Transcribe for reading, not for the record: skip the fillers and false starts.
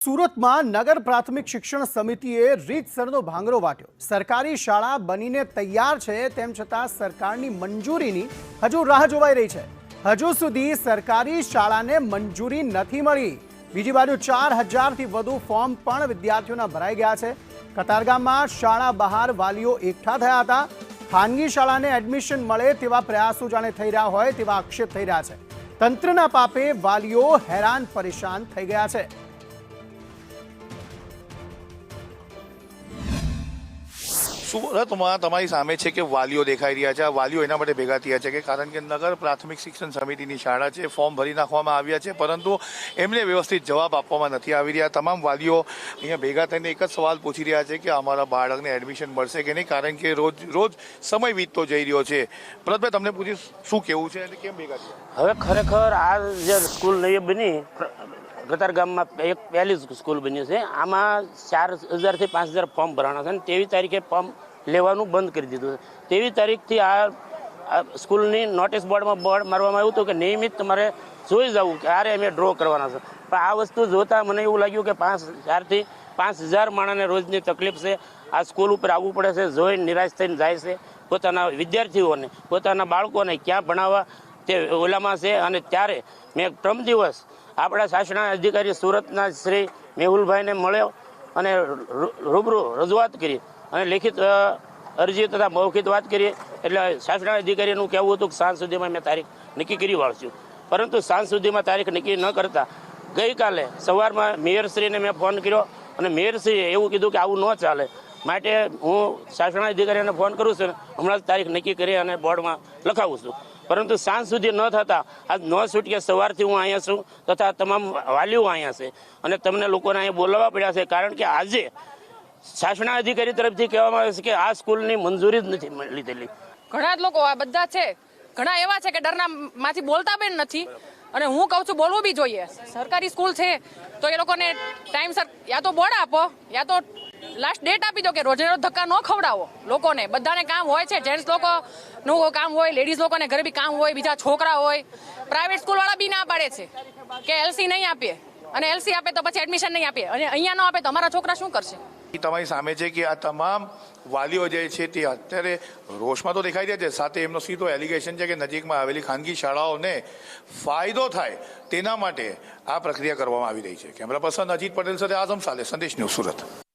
સુરતમાં નગર પ્રાથમિક શિક્ષણ સમિતિએ રીતસરનો ભાંગરો વાટ્યો। સરકારી શાળા બનીને તૈયાર છે, તેમ છતાં સરકારની મંજૂરીની હજુ રાહ જોવાઈ રહી છે। હજુ સુધી સરકારી શાળાને મંજૂરી નથી મળી। બીજી બાજુ 4000થી વધુ ફોર્મ પણ વિદ્યાર્થીઓના ભરાઈ ગયા છે। કતારગામમાં શાળા બહાર વાલીઓ એકઠા થયા હતા। ખાનગી શાળાને એડમિશન મળે તેવા પ્રયાસો જાણે થઈ રહ્યા હોય તેવા આક્ષેપ થઈ રહ્યા છે। તંત્રના પાપે વાલીઓ હેરાન પરેશાન થઈ ગયા છે। સુરતમાં તમારી સામે છે કે વાલીઓ દેખાઈ રહ્યા છે। આ વાલીઓ એના માટે ભેગા થયા છે કે કારણ કે નગર પ્રાથમિક શિક્ષણ સમિતિની શાળા છે, ફોર્મ ભરી નાખવામાં આવ્યા છે, પરંતુ એમને વ્યવસ્થિત જવાબ આપવામાં નથી આવી રહ્યા। તમામ વાલીઓ અહીંયા ભેગા થઈને એક જ સવાલ પૂછી રહ્યા છે કે અમારા બાળકને એડમિશન મળશે કે નહીં, કારણ કે રોજ સમય વીતતો જઈ રહ્યો છે। ભરતભાઈ, તમને પૂછીશ શું કેવું છે અને કેમ ભેગા થયા? હવે ખરેખર આ જે સ્કૂલ નહીં બની, કતારગામમાં એક પહેલી સ્કૂલ બની છે, આમાં 4000થી 5000 ફોર્મ ભરાણા છે અને તેવી તારીખે ફોર્મ લેવાનું બંધ કરી દીધું છે। તેવી તારીખથી આ સ્કૂલની નોટિસ બોર્ડમાં મારવામાં આવ્યું હતું કે નિયમિત તમારે જોઈ જવું કે આરે અમે ડ્રો કરવાના છે। પણ આ વસ્તુ જોતાં મને એવું લાગ્યું કે 4000થી 5000 માણસને રોજની તકલીફ છે, આ સ્કૂલ ઉપર આવવું પડે છે, જોઈ નિરાશ થઈને જાય છે। પોતાના વિદ્યાર્થીઓને, પોતાના બાળકોને ક્યાં ભણાવવા તે ઓલામાં છે। અને ત્યારે મેં પ્રથમ દિવસ આપણા શાસન અધિકારી સુરતના શ્રી મેહુલભાઈને મળ્યો અને રૂબરૂ રજૂઆત કરી અને લેખિત અરજી તથા મૌખિક વાત કરીએ। એટલે શાસન અધિકારીનું કહેવું હતું કે સાંજ સુધીમાં મેં તારીખ નક્કી કરી વાળશું, પરંતુ સાંજ સુધીમાં તારીખ નક્કી ન કરતા ગઈકાલે સવારમાં મેયરશ્રીને મેં ફોન કર્યો અને મેયરશ્રીએ એવું કીધું કે આવું ન ચાલે, માટે હું શાસન અધિકારીને ફોન કરું છું, હમણાં જ તારીખ નક્કી કરી અને બોર્ડમાં લખાવું છું। પરંતુ સાંજ સુધી ન થતાં આજ નો છૂટકે સવારથી હું અહીંયા છું તથા તમામ વાલીઓ અહીંયા છે અને તમને લોકોને અહીંયા બોલાવવા પડ્યા છે, કારણ કે આજે શાસન અધિકારી તરફથી કહેવામાં આવે છે કે આ સ્કૂલની મંજૂરી જ નથી લીધેલી। ઘણા જ લોકો આ બધા છે, ઘણા એવા છે કે ડરના માંથી બોલતા પણ નથી, અને હું કહું છું બોલવું બી જોઈએ। સરકારી સ્કૂલ છે તો એ લોકોને ટાઈમસર યા તો બોર્ડ આપો યા તો લાસ્ટ ડેટ આપી દો કે રોજે રોજ ધક્કા ન ખવડાવો લોકોને। બધાને કામ હોય છે, જેન્ટ્સ લોકોનું કામ હોય, લેડીઝ લોકોને ઘરે બી કામ હોય, બીજા છોકરા હોય। પ્રાઇવેટ સ્કૂલ વાળા બી ના પાડે છે કે એલસી નહીં આપીએ, અને એલસી આપે તો પછી એડમિશન નહીં આપીએ, અને અહીંયા ન આપે તો અમારા છોકરા શું કરશે? તમારી સામે છે કે આ તમામ વાલીઓ જે છે તે અત્યારે રોષમાં તો દેખાઈ રહ્યા છે, સાથે એમનો સીધો એલિગેશન છે કે નજીકમાં આવેલી ખાનગી શાળાઓને ફાયદો થાય તેના માટે આ પ્રક્રિયા કરવામાં આવી રહી છે। કેમેરા પર્સન અજીત પટેલ સાથે આઝમ સાલે, સંદેશ ન્યૂઝ, સુરત।